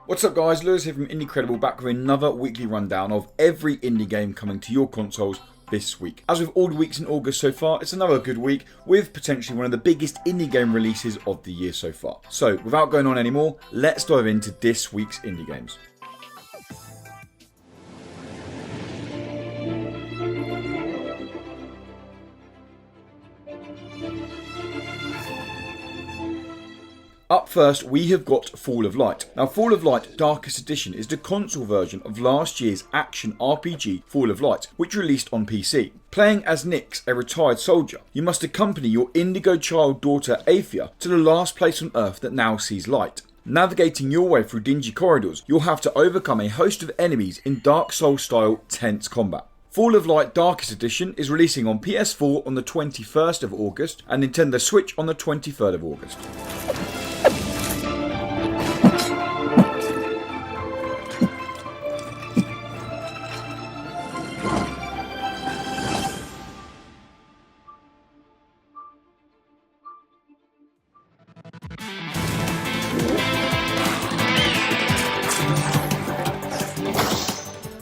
What's up guys, Lewis here from Indie back with another weekly rundown of every indie game coming to your consoles this week. As with all the weeks in August so far, it's another good week with potentially one of the biggest indie game releases of the year so far. So without going on anymore, let's dive into this week's indie games. Up first, we have got Fall of Light. Now, Fall of Light Darkest Edition is the console version of last year's action RPG Fall of Light, which released on PC. Playing as Nyx, a retired soldier, you must accompany your indigo child daughter Aethia to the last place on Earth that now sees light. Navigating your way through dingy corridors, you'll have to overcome a host of enemies in Dark Souls-style tense combat. Fall of Light Darkest Edition is releasing on PS4 on the 21st of August and Nintendo Switch on the 23rd of August.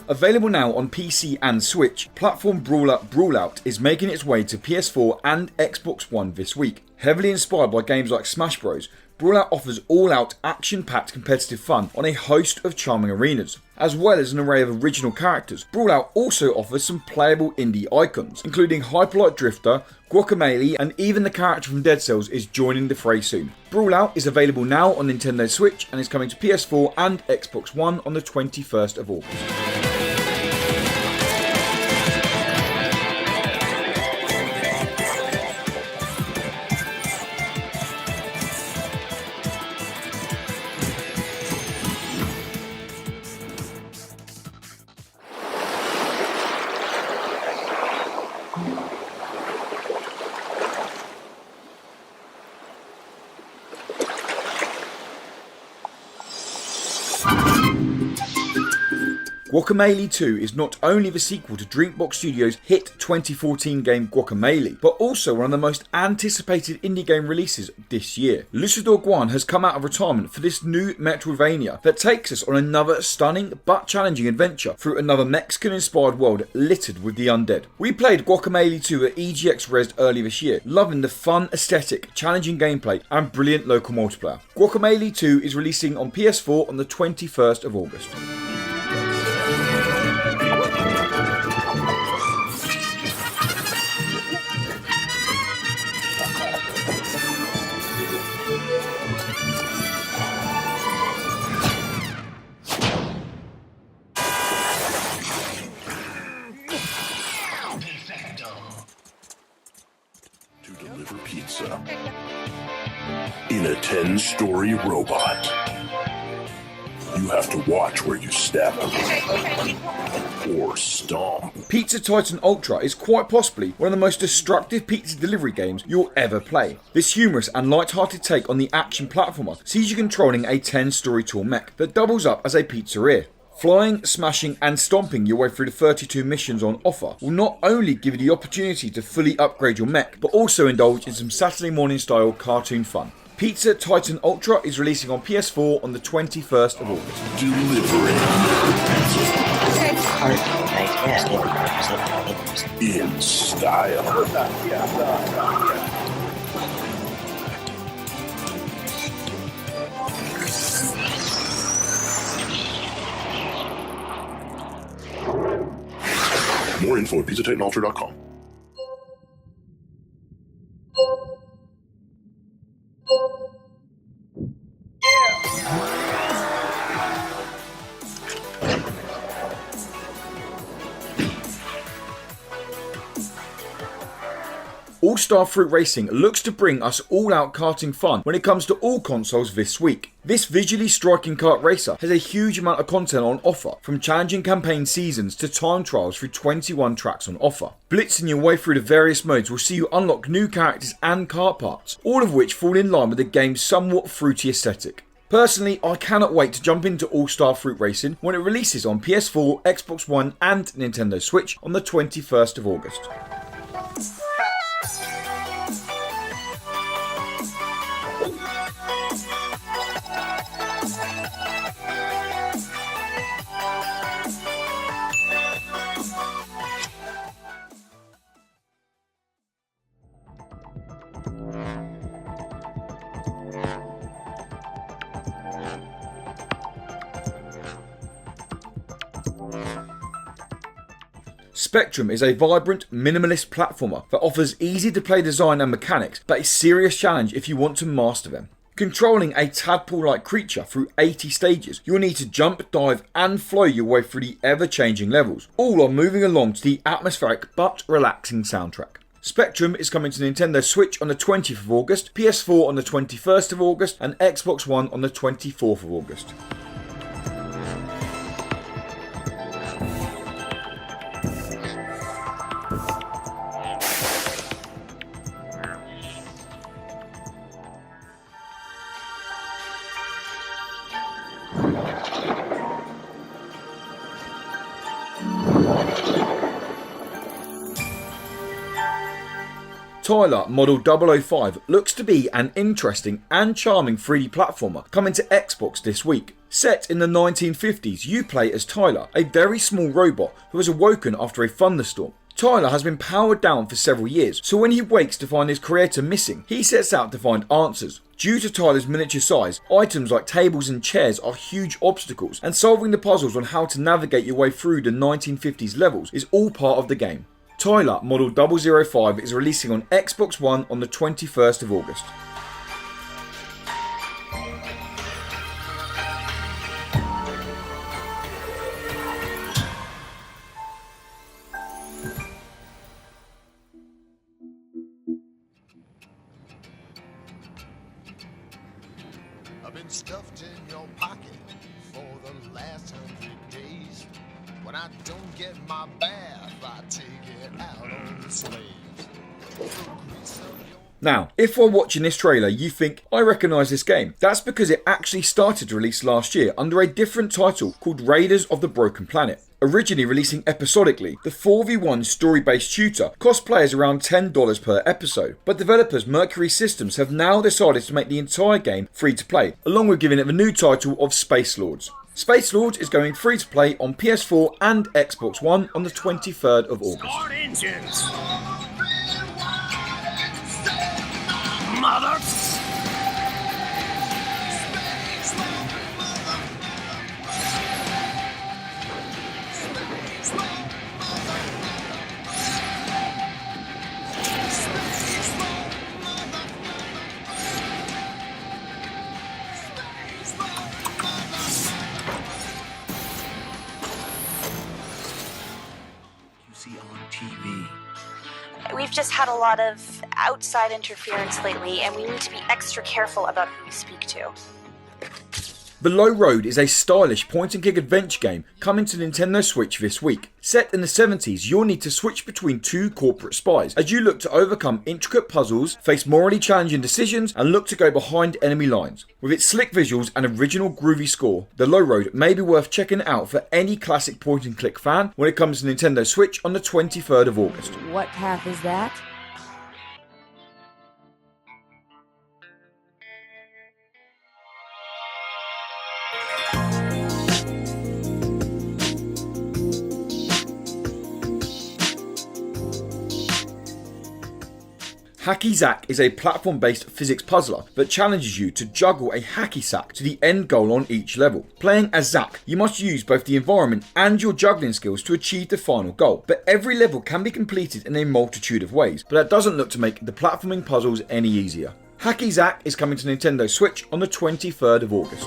Available now on PC and Switch, platform brawler Brawlout is making its way to PS4 and Xbox One this week. Heavily inspired by games like Smash Bros, Brawlout offers all-out action-packed competitive fun on a host of charming arenas. As well as an array of original characters, Brawlout also offers some playable indie icons, including Hyperlight Drifter, Guacamelee, and even the character from Dead Cells is joining the fray soon. Brawlout is available now on Nintendo Switch and is coming to PS4 and Xbox One on the 21st of August. Guacamelee II is not only the sequel to Drinkbox Studios' hit 2014 game Guacamelee, but also one of the most anticipated indie game releases this year. Lucidor Guan has come out of retirement for this new Metroidvania that takes us on another stunning but challenging adventure through another Mexican-inspired world littered with the undead. We played Guacamelee II at EGX Res earlier this year, loving the fun aesthetic, challenging gameplay, and brilliant local multiplayer. Guacamelee II is releasing on PS4 on the 21st of August. Deliver pizza in a 10-story robot. You have to watch where you step or stomp. Pizza Titan Ultra is quite possibly one of the most destructive pizza delivery games you'll ever play. This humorous and light-hearted take on the action platformer sees you controlling a 10-story tall mech that doubles up as a pizzeria. Flying, smashing and stomping your way through the 32 missions on offer will not only give you the opportunity to fully upgrade your mech, but also indulge in some Saturday morning style cartoon fun. Pizza Titan Ultra is releasing on PS4 on the 21st of August. Delivering in style. More info at PizzaTitanUltra.com. Ostara Racing looks to bring us all-out karting fun when it comes to all consoles this week. This visually striking kart racer has a huge amount of content on offer, from challenging campaign seasons to time trials through 21 tracks on offer. Blitzing your way through the various modes will see you unlock new characters and kart parts, all of which fall in line with the game's somewhat fruity aesthetic. Personally, I cannot wait to jump into All-Star Fruit Racing when it releases on PS4, Xbox One and Nintendo Switch on the 21st of August. Spectrum is a vibrant, minimalist platformer that offers easy to play design and mechanics, but a serious challenge if you want to master them. Controlling a tadpole-like creature through 80 stages, you'll need to jump, dive and fly your way through the ever-changing levels, all while moving along to the atmospheric but relaxing soundtrack. Spectrum is coming to Nintendo Switch on the 20th of August, PS4 on the 21st of August and Xbox One on the 24th of August. Tyler Model 005 looks to be an interesting and charming 3D platformer coming to Xbox this week. Set in the 1950s, you play as Tyler, a very small robot who has awoken after a thunderstorm. Tyler has been powered down for several years, so when he wakes to find his creator missing, he sets out to find answers. Due to Tyler's miniature size, items like tables and chairs are huge obstacles, and solving the puzzles on how to navigate your way through the 1950s levels is all part of the game. Tyler Model 005 is releasing on Xbox One on the 21st of August. I've been stuffed in your pocket for the last 100 days. When I don't get my bath, I take it out on the slaves. Now, if while watching this trailer you think, I recognise this game, that's because it actually started to release last year under a different title called Raiders of the Broken Planet. Originally releasing episodically, the 4v1 story-based shooter cost players around $10 per episode, but developers Mercury Systems have now decided to make the entire game free to play, along with giving it the new title of Spacelords. Spacelords is going free to play on PS4 and Xbox One on the 23rd of August. Start engines! Mother... We've just had a lot of outside interference lately, and we need to be extra careful about who we speak to. The Low Road is a stylish point-and-click adventure game coming to Nintendo Switch this week. Set in the 70s, you'll need to switch between two corporate spies as you look to overcome intricate puzzles, face morally challenging decisions, and look to go behind enemy lines. With its slick visuals and original groovy score, The Low Road may be worth checking out for any classic point-and-click fan when it comes to Nintendo Switch on the 23rd of August. What path is that? HackyZack is a platform-based physics puzzler that challenges you to juggle a hacky sack to the end goal on each level. Playing as Zack, you must use both the environment and your juggling skills to achieve the final goal, but every level can be completed in a multitude of ways, but that doesn't look to make the platforming puzzles any easier. HackyZack is coming to Nintendo Switch on the 23rd of August.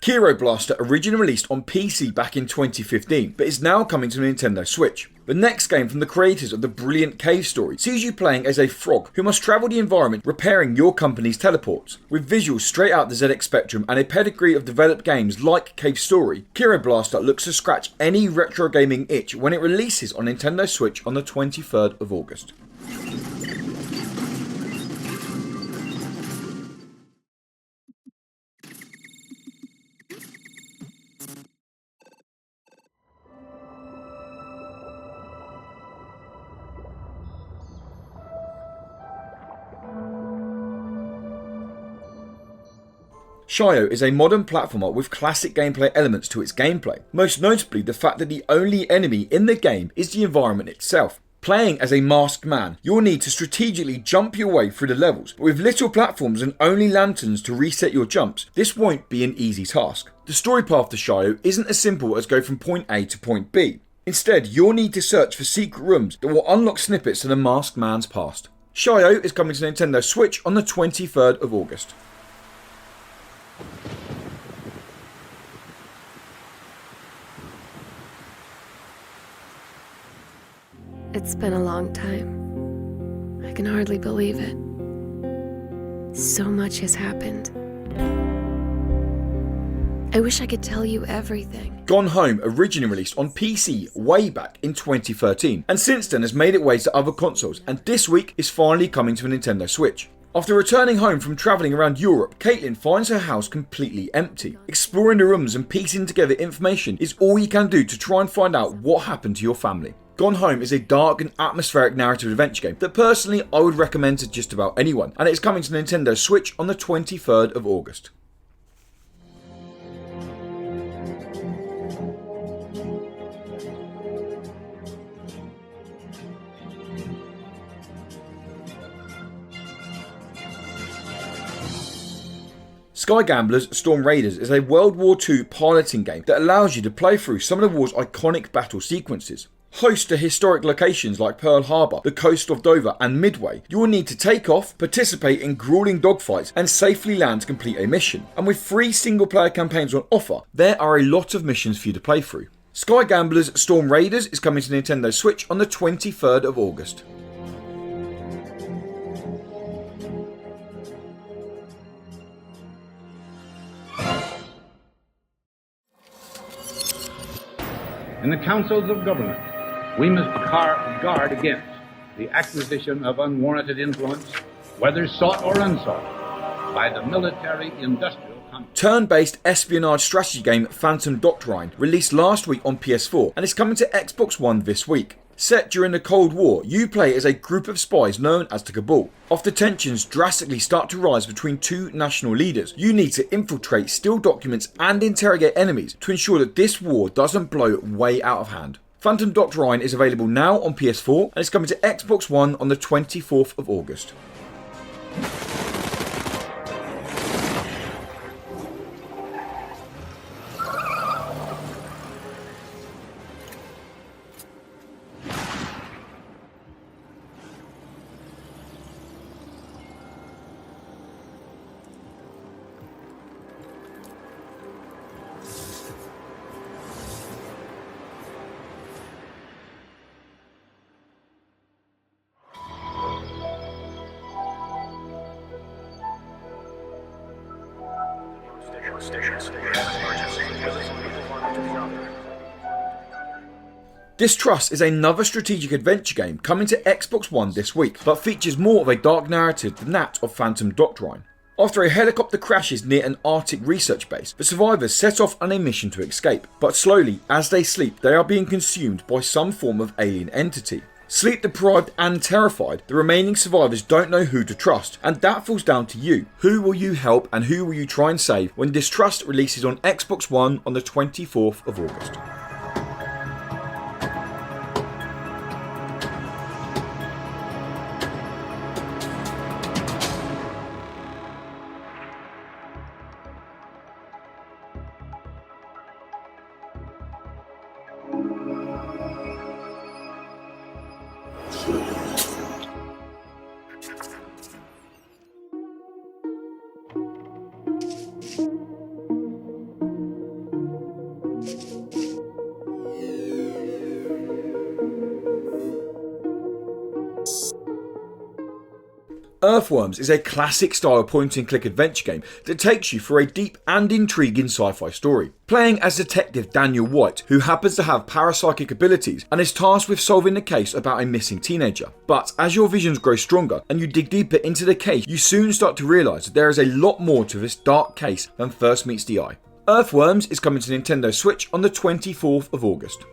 Kiro Blaster originally released on PC back in 2015, but is now coming to Nintendo Switch. The next game from the creators of the brilliant Cave story sees you playing as a frog who must travel the environment repairing your company's teleports. With visuals straight out the ZX Spectrum and a pedigree of developed games like Cave Story, Kiro Blaster looks to scratch any retro gaming itch when it releases on Nintendo Switch on the 23rd of August. Shio is a modern platformer with classic gameplay elements to its gameplay, most notably the fact that the only enemy in the game is the environment itself. Playing as a masked man, you'll need to strategically jump your way through the levels, but with little platforms and only lanterns to reset your jumps, this won't be an easy task. The story path to Shio isn't as simple as go from point A to point B. Instead, you'll need to search for secret rooms that will unlock snippets of the masked man's past. Shio is coming to Nintendo Switch on the 23rd of August. It's been a long time. I can hardly believe it. So much has happened. I wish I could tell you everything. Gone Home originally released on PC way back in 2013, and since then has made its way to other consoles, and this week is finally coming to a Nintendo Switch. After returning home from travelling around Europe, Caitlin finds her house completely empty. Exploring the rooms and piecing together information is all you can do to try and find out what happened to your family. Gone Home is a dark and atmospheric narrative adventure game that personally I would recommend to just about anyone, and it is coming to Nintendo Switch on the 23rd of August. Sky Gamblers Storm Raiders is a World War II piloting game that allows you to play through some of the war's iconic battle sequences. Host to historic locations like Pearl Harbor, the coast of Dover and Midway, you will need to take off, participate in grueling dogfights and safely land to complete a mission. And with 3 single player campaigns on offer, there are a lot of missions for you to play through. Sky Gamblers Storm Raiders is coming to Nintendo Switch on the 23rd of August. In the councils of government, we must guard against the acquisition of unwarranted influence, whether sought or unsought, by the military-industrial complex. Turn-based espionage strategy game Phantom Doctrine released last week on PS4 and is coming to Xbox One this week. Set during the Cold War, you play as a group of spies known as the Cabal. After tensions drastically start to rise between 2 national leaders, you need to infiltrate, steal documents and interrogate enemies to ensure that this war doesn't blow way out of hand. Phantom Doctrine is available now on PS4 and is coming to Xbox One on the 24th of August. Distrust is another strategic adventure game coming to Xbox One this week, but features more of a dark narrative than that of Phantom Doctrine. After a helicopter crashes near an Arctic research base, the survivors set off on a mission to escape, but slowly, as they sleep, they are being consumed by some form of alien entity. Sleep deprived and terrified, the remaining survivors don't know who to trust, and that falls down to you. Who will you help and who will you try and save when Distrust releases on Xbox One on the 24th of August? Earthworms is a classic style point-and-click adventure game that takes you through a deep and intriguing sci-fi story. Playing as Detective Daniel White, who happens to have parapsychic abilities and is tasked with solving the case about a missing teenager. But as your visions grow stronger and you dig deeper into the case, you soon start to realise that there is a lot more to this dark case than first meets the eye. Earthworms is coming to Nintendo Switch on the 24th of August.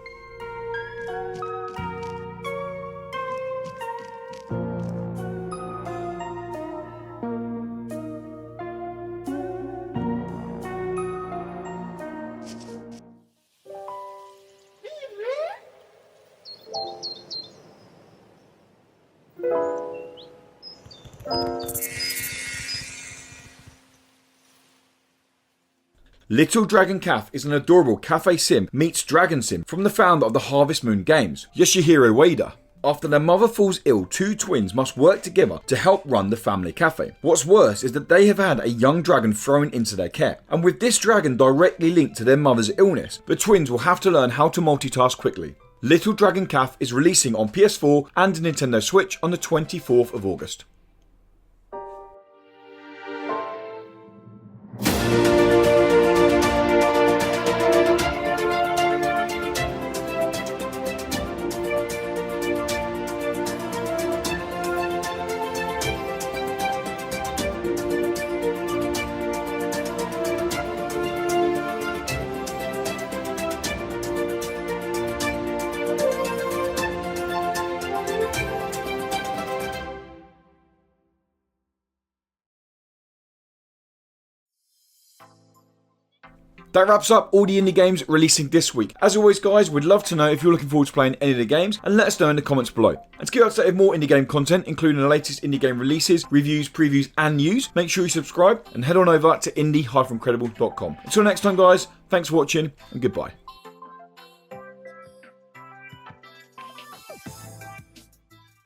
Little Dragon Calf is an adorable cafe sim meets dragon sim from the founder of the Harvest Moon games, Yoshihiro Ueda. After their mother falls ill, two twins must work together to help run the family cafe. What's worse is that they have had a young dragon thrown into their care, and with this dragon directly linked to their mother's illness, the twins will have to learn how to multitask quickly. Little Dragon Calf is releasing on PS4 and Nintendo Switch on the 24th of August. That wraps up all the indie games releasing this week. As always guys, we'd love to know if you're looking forward to playing any of the games, and let us know in the comments below. And to keep up to date with more indie game content, including the latest indie game releases, reviews, previews and news, make sure you subscribe and head on over to indie-credible.com. Until next time guys, thanks for watching and goodbye.